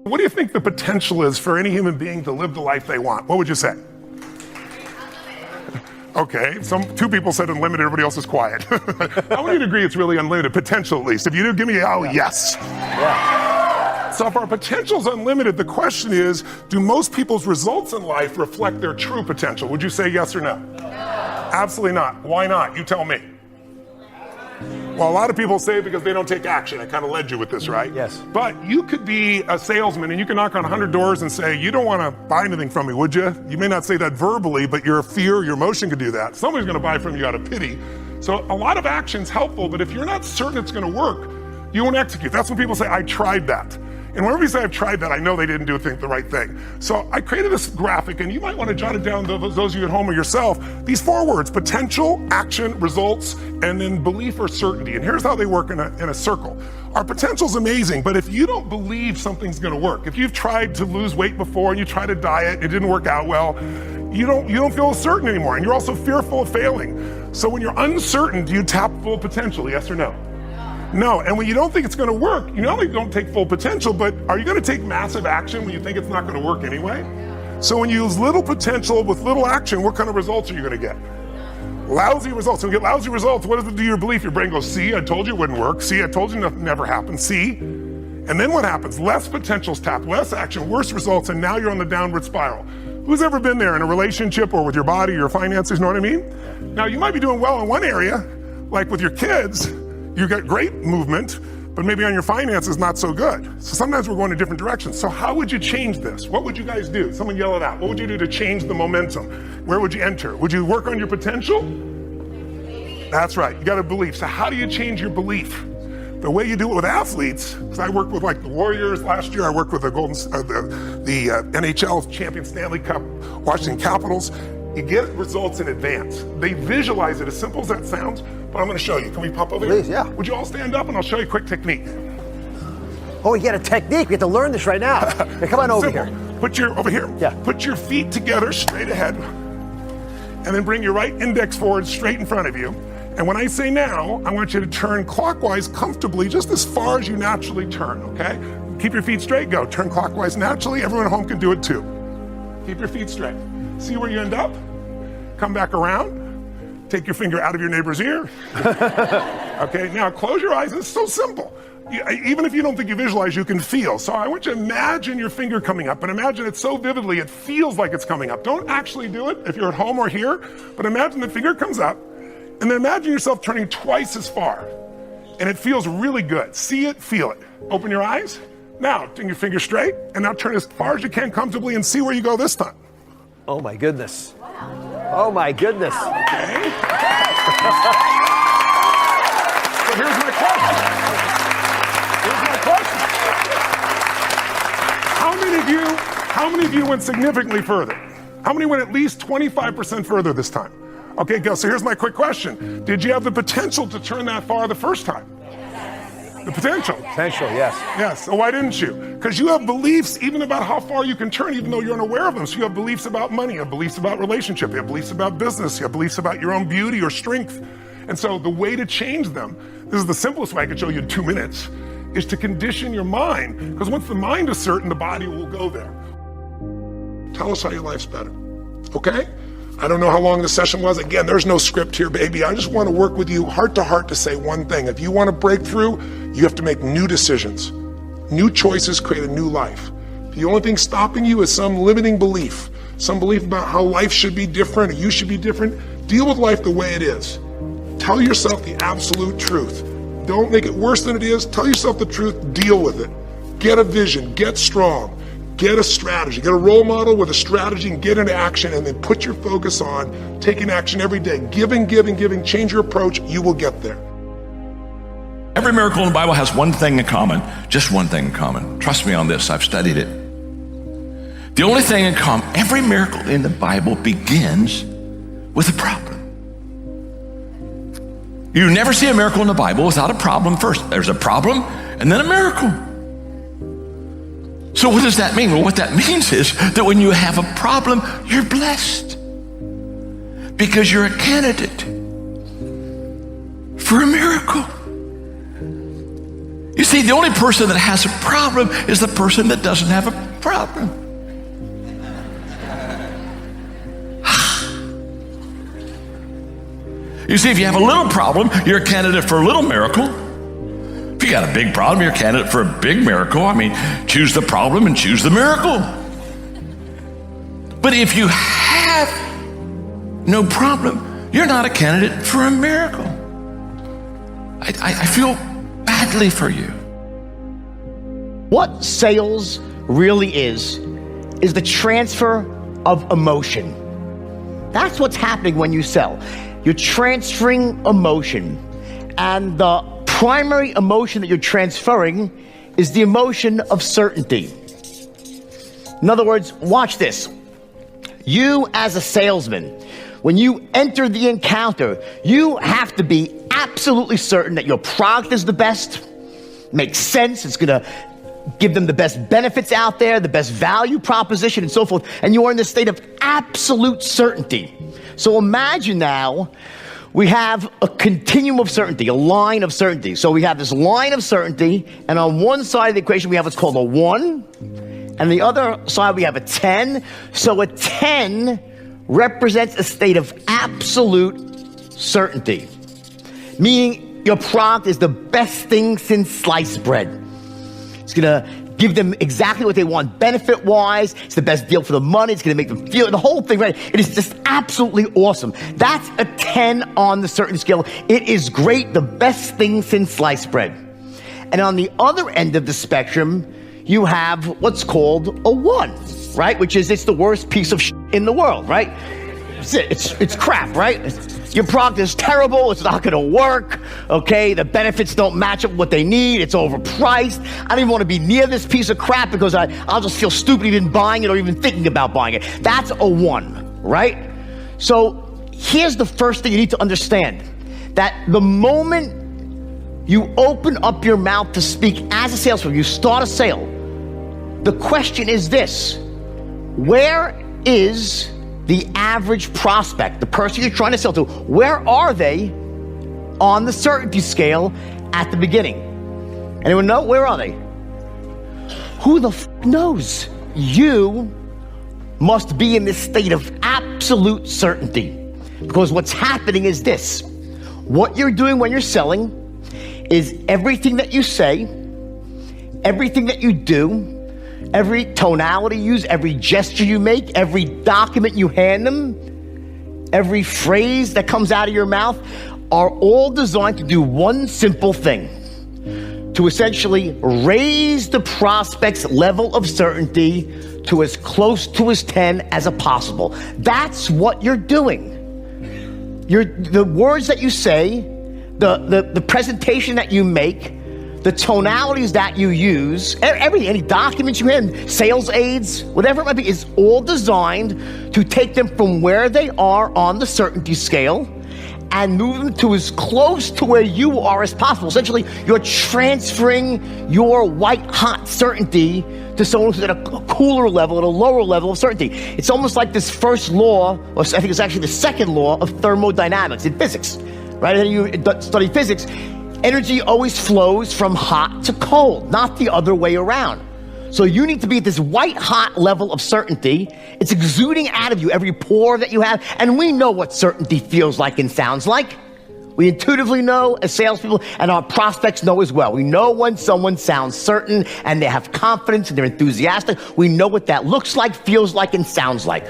What do you think the potential is for any human being to live the life they want? What would you say? Okay, two people said unlimited, everybody else is quiet. How many would agree it's really unlimited? Potential at least. If you do, give me a yes. Yeah. So if our potential is unlimited, the question is, do most people's results in life reflect their true potential? Would you say yes or no? No. Absolutely not. Why not? You tell me. Well, a lot of people say because they don't take action. I kind of led you with this, right? Yes. But you could be a salesman and you can knock on 100 doors and say, you don't want to buy anything from me, would you? You may not say that verbally, but your fear, your emotion could do that. Somebody's going to buy from you out of pity. So a lot of action's helpful, but if you're not certain it's going to work, you won't execute. That's when people say, I tried that. And whenever you say I've tried that, I know they didn't do the right thing. So I created this graphic, and you might want to jot it down, those of you at home or yourself, these 4 words: potential, action, results, and then belief or certainty. And here's how they work in a circle. Our potential's amazing, but if you don't believe something's gonna work, if you've tried to lose weight before and you tried a diet, it didn't work out well, you don't feel certain anymore, and you're also fearful of failing. So when you're uncertain, do you tap full potential, yes or no? No, and when you don't think it's going to work, you not only don't take full potential, but are you going to take massive action when you think it's not going to work anyway? So when you use little potential with little action, what kind of results are you going to get? Lousy results. When you get lousy results, what does it do to your belief? Your brain goes, see, I told you it wouldn't work. See, I told you nothing never happened. See? And then what happens? Less potential's tapped, less action, worse results, and now you're on the downward spiral. Who's ever been there in a relationship or with your body, your finances, you know what I mean? Now, you might be doing well in one area, like with your kids. You get great movement, but maybe on your finances, not so good. So sometimes we're going in different directions. So how would you change this? What would you guys do? Someone yell it out. What would you do to change the momentum? Where would you enter? Would you work on your potential? That's right, you got to believe. So how do you change your belief? The way you do it with athletes, because I worked with like the Warriors last year, I worked with the NHL champion Stanley Cup, Washington Capitals. You get results in advance. They visualize it, as simple as that sounds, but I'm going to show you. Can we pop over here? Please, yeah. Would you all stand up and I'll show you a quick technique. Oh, you got a technique. We have to learn this right now. Hey, come on over Simple. here. Over here. Yeah. Put your feet together straight ahead, and then bring your right index forward straight in front of you. And when I say now, I want you to turn clockwise comfortably, just as far as you naturally turn, okay? Keep your feet straight, go. Turn clockwise naturally. Everyone at home can do it too. Keep your feet straight. See where you end up? Come back around. Take your finger out of your neighbor's ear. Okay, now close your eyes. It's so simple. Even if you don't think you visualize, you can feel. So I want you to imagine your finger coming up, and imagine it so vividly it feels like it's coming up. Don't actually do it if you're at home or here, but imagine the finger comes up, and then imagine yourself turning twice as far, and it feels really good. See it, feel it. Open your eyes. Now, bring your finger straight, and now turn as far as you can comfortably and see where you go this time. Oh my goodness. Oh my goodness. Okay. So here's my question. How many of you went significantly further? How many went at least 25% further this time? Okay, go. So here's my quick question. Did you have the potential to turn that far the first time? The potential. Potential, yes. Yes, so why didn't you? Because you have beliefs even about how far you can turn, even though you're unaware of them. So you have beliefs about money, you have beliefs about relationship, you have beliefs about business, you have beliefs about your own beauty or strength. And so the way to change them, this is the simplest way I could show you in 2 minutes, is to condition your mind. Because once the mind is certain, the body will go there. Tell us how your life's better, okay? I don't know how long the session was. Again, there's no script here, baby. I just want to work with you heart to heart to say one thing. If you want to break through, you have to make new decisions. New choices create a new life. The only thing stopping you is some limiting belief, some belief about how life should be different or you should be different. Deal with life the way it is. Tell yourself the absolute truth. Don't make it worse than it is. Tell yourself the truth. Deal with it. Get a vision. Get strong. Get a strategy, get a role model with a strategy and get into action, and then put your focus on taking action every day. Giving, change your approach, you will get there. Every miracle in the Bible has one thing in common, just one thing in common. Trust me on this, I've studied it. The only thing in common, every miracle in the Bible begins with a problem. You never see a miracle in the Bible without a problem first. There's a problem and then a miracle. So what does that mean? Well, what that means is that when you have a problem, you're blessed because you're a candidate for a miracle. You see, the only person that has a problem is the person that doesn't have a problem. You see, if you have a little problem, you're a candidate for a little miracle. If you got a big problem, you're a candidate for a big miracle. I mean, choose the problem and choose the miracle. But if you have no problem, you're not a candidate for a miracle. I feel badly for you. What sales really is the transfer of emotion. That's what's happening when you sell. You're transferring emotion. And the primary emotion that you're transferring is the emotion of certainty. In other words, watch this. You as a salesman, when you enter the encounter, you have to be absolutely certain that your product is the best, makes sense, it's gonna give them the best benefits out there, the best value proposition and so forth, and you are in this state of absolute certainty. So imagine now, we have a continuum of certainty, a line of certainty. So we have this line of certainty, and on one side of the equation we have what's called a 1, and the other side we have a 10. So a 10 represents a state of absolute certainty, meaning your product is the best thing since sliced bread. It's gonna give them exactly what they want benefit-wise. It's the best deal for the money. It's gonna make them feel the whole thing, right? It is just absolutely awesome. That's a 10 on the certainty scale. It is great, the best thing since sliced bread. And on the other end of the spectrum, you have what's called a 1, right? Which is, it's the worst piece of shit in the world, right? It's crap, right? Your product is terrible, it's not gonna work, okay? The benefits don't match up what they need, it's overpriced. I don't even wanna be near this piece of crap because I'll just feel stupid even buying it or even thinking about buying it. That's a 1, right? So here's the first thing you need to understand, that the moment you open up your mouth to speak as a salesperson, you start a sale, the question is this: where is the average prospect, the person you're trying to sell to? Where are they on the certainty scale at the beginning? Anyone know? Where are they? Who the f knows? You must be in this state of absolute certainty, because what's happening is this: what you're doing when you're selling is everything that you say, everything that you do, every tonality you use, every gesture you make, every document you hand them, every phrase that comes out of your mouth are all designed to do one simple thing: to essentially raise the prospect's level of certainty to as close to his 10 as possible. That's what you're doing. The words that you say, the presentation that you make, the tonalities that you use, everything, any documents you have, sales aids, whatever it might be, is all designed to take them from where they are on the certainty scale and move them to as close to where you are as possible. Essentially, you're transferring your white-hot certainty to someone who's at a cooler level, at a lower level of certainty. It's almost like this first law, or I think it's actually the second law of thermodynamics in physics, right? And you study physics. Energy always flows from hot to cold, not the other way around. So you need to be at this white-hot level of certainty. It's exuding out of you, every pore that you have. And we know what certainty feels like and sounds like. We intuitively know as salespeople, and our prospects know as well. We know when someone sounds certain and they have confidence and they're enthusiastic. We know what that looks like, feels like, and sounds like.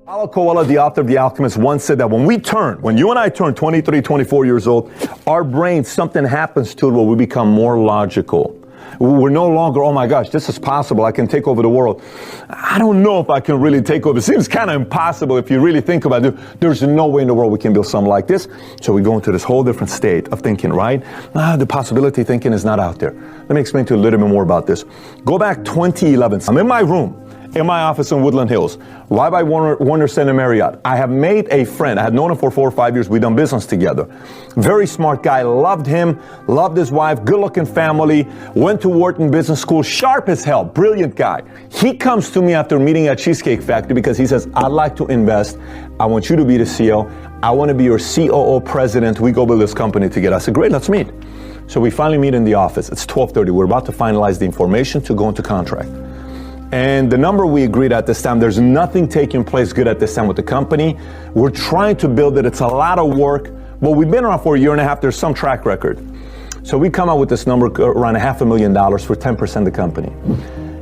Paulo Coelho, the author of The Alchemist, once said that when you and I turn 23, 24 years old, our brain, something happens to it where we become more logical. We're no longer, oh my gosh, this is possible, I can take over the world. I don't know if I can really take over. It seems kind of impossible if you really think about it. There's no way in the world we can build something like this. So we go into this whole different state of thinking, right? The possibility thinking is not out there. Let me explain to you a little bit more about this. Go back 2011. I'm in my room, in my office in Woodland Hills, right by Warner Center Marriott. I have made a friend. I had known him for 4 or 5 years. We've done business together. Very smart guy. Loved him. Loved his wife. Good-looking family. Went to Wharton Business School. Sharp as hell. Brilliant guy. He comes to me after meeting at Cheesecake Factory because he says, I'd like to invest. I want you to be the CEO. I want to be your COO president. We go build this company together. I said, great, let's meet. So we finally meet in the office. It's 12:30. We're about to finalize the information to go into contract. And the number we agreed at this time, there's nothing taking place good at this time with the company. We're trying to build it. It's a lot of work, but we've been around for a year and a half. There's some track record. So we come out with this number around $500,000 for 10% of the company.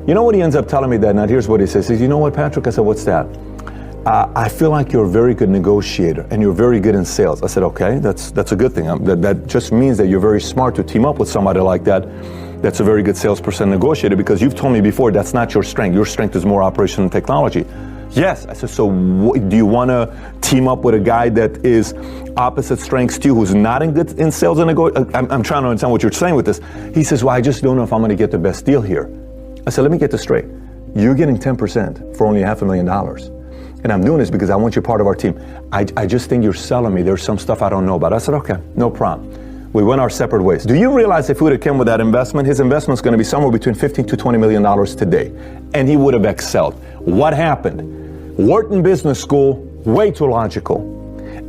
You know what he ends up telling me that night? Here's what he says. He says, you know what, Patrick? I said, what's that? I feel like you're a very good negotiator and you're very good in sales. I said, okay, that's a good thing. That just means that you're very smart to team up with somebody like that. That's a very good salesperson negotiator, because you've told me before that's not your strength. Your strength is more operation and technology. Yes. I said, so do you want to team up with a guy that is opposite strengths to you, who's not in sales and negotiation? I'm trying to understand what you're saying with this. He says, well, I just don't know if I'm going to get the best deal here. I said, let me get this straight. You're getting 10% for only $500,000. And I'm doing this because I want you part of our team. I just think you're selling me. There's some stuff I don't know about. I said, okay, no problem. We went our separate ways. Do you realize if he would have come with that investment, his investment's going to be somewhere between $15 to $20 million today, and he would have excelled. What happened? Wharton Business School, way too logical.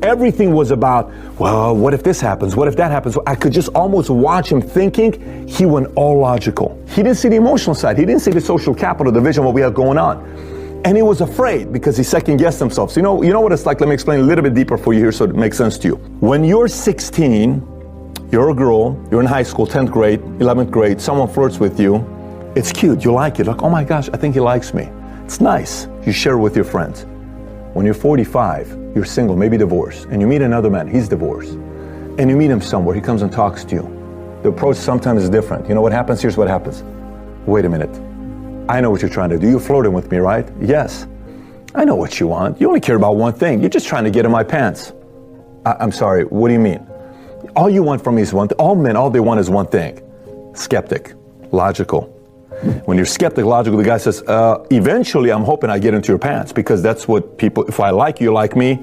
Everything was about, well, what if this happens? What if that happens? I could just almost watch him thinking. He went all logical. He didn't see the emotional side. He didn't see the social capital, the vision, what we have going on. And he was afraid because he second-guessed himself. So you know what it's like? Let me explain a little bit deeper for you here so it makes sense to you. When you're 16, you're a girl, you're in high school, 10th grade, 11th grade, someone flirts with you, it's cute, you like it, like, oh my gosh, I think he likes me. It's nice, you share it with your friends. When you're 45, you're single, maybe divorced, and you meet another man, he's divorced, and you meet him somewhere, he comes and talks to you. The approach sometimes is different. You know what happens? Here's what happens. Wait a minute, I know what you're trying to do. You're flirting with me, right? Yes. I know what you want. You only care about one thing. You're just trying to get in my pants. I'm sorry, what do you mean? All you want from me is one thing. All men, all they want is one thing. Skeptic, logical. When you're skeptic, logical, the guy says, eventually I'm hoping I get into your pants, because that's what people, if I like you, like me,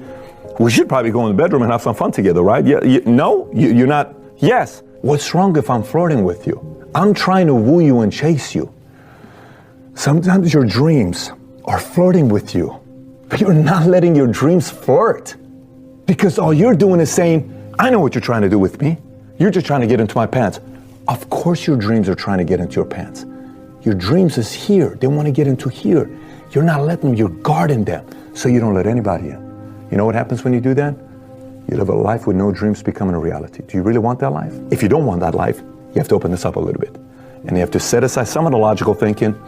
we should probably go in the bedroom and have some fun together, right? No? You're not? Yes. What's wrong if I'm flirting with you? I'm trying to woo you and chase you. Sometimes your dreams are flirting with you, but you're not letting your dreams flirt, because all you're doing is saying, I know what you're trying to do with me. You're just trying to get into my pants. Of course your dreams are trying to get into your pants. Your dreams is here. They want to get into here. You're not letting them, you're guarding them, so you don't let anybody in. You know what happens when you do that? You live a life with no dreams becoming a reality. Do you really want that life? If you don't want that life, you have to open this up a little bit. And you have to set aside some of the logical thinking,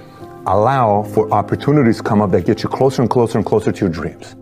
allow for opportunities to come up that get you closer and closer and closer to your dreams.